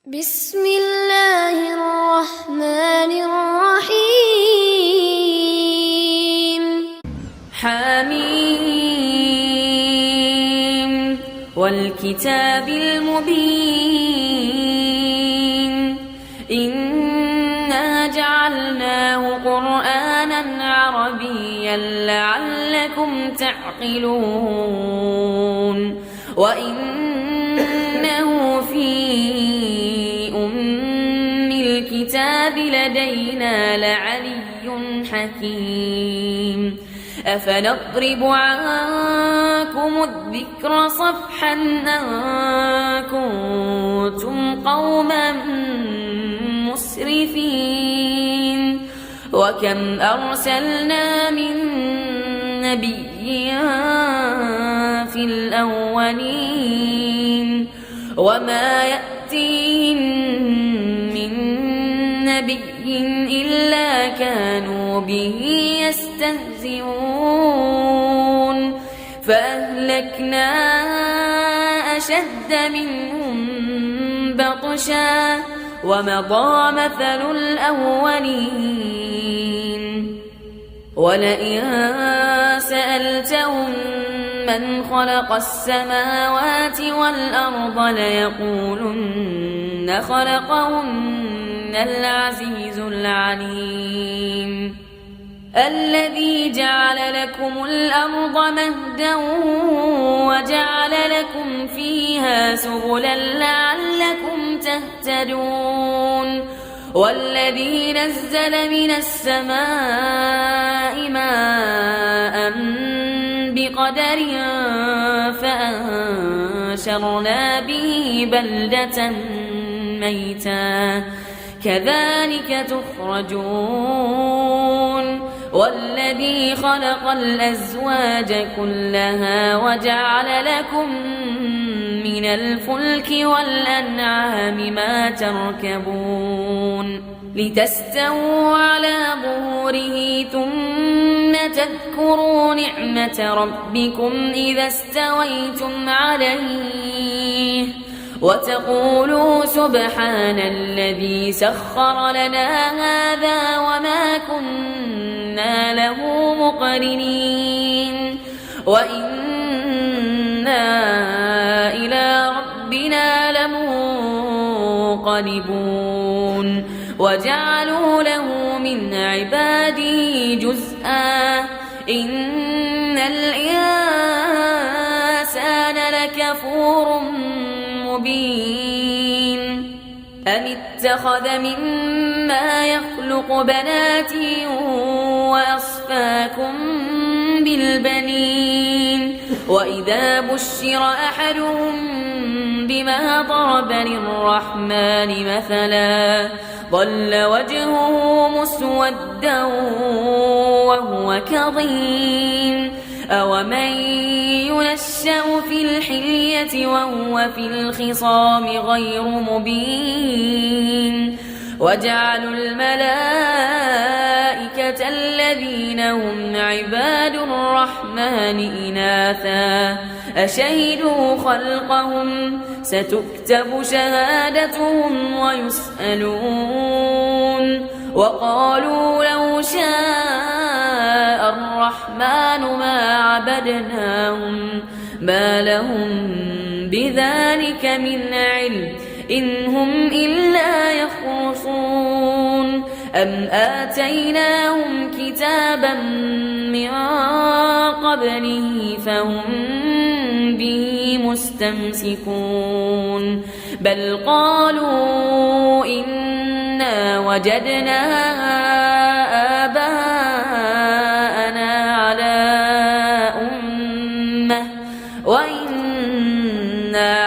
بسم الله الرحمن الرحيم. حميم والكتاب المبين إنا جعلناه قرآنا عربيا لعلكم تعقلون وإنه في الكتاب لدينا لعلي حكيم أفنضرب عنكم الذكر صفحا أن كنتم قوما مسرفين وكم أرسلنا من نبي في الأولين وما يأتيهم من نبي إلا كانوا به يستهزئون فأهلكنا أشد منهم بطشا ومضى مثل الأولين ولئن سألتهم من خلق السماوات والأرض ليقولن خلقهن العزيز العليم الذي جعل لكم الأرض مهدا وجعل لكم فيها سبلا لعلكم تهتدون والذي نزل من السماء ماء بقدر فأنشرنا به بلدة ميتا كذلك تخرجون والذي خلق الأزواج كلها وجعل لكم من الفلك والأنعام ما تركبون لتستووا على ظهوره ثم تذكروا نعمة ربكم إذا استويتم عليه وتقولوا سبحان الذي سخر لنا هذا وما كنا له مقرنين وإنا إلى ربنا لمنقلبون وجعلوا له من عباده جزءا إن الإنسان لكفور مبين أم اتخذ مما يخلق بنات وأصفاكم بالبنين وإذا بشر أحدهم بما ضرب للرحمن مثلا ظل وجهه مسودا وهو كظيم أومن ينشأ في الحلية وهو في الخصام غير مبين وجعلوا الملائكة الذين هم عباد الرحمن إناثا أشهدوا خلقهم ستكتب شهادتهم ويسألون وقالوا لو شاء الرحمن ما عبدناهم ما لهم بذلك من علم إن هم إلا يخرصون أم آتيناهم كتابا من قبله فهم به مستمسكون بل قالوا إنا وجدنا آباءنا على أمة وإنا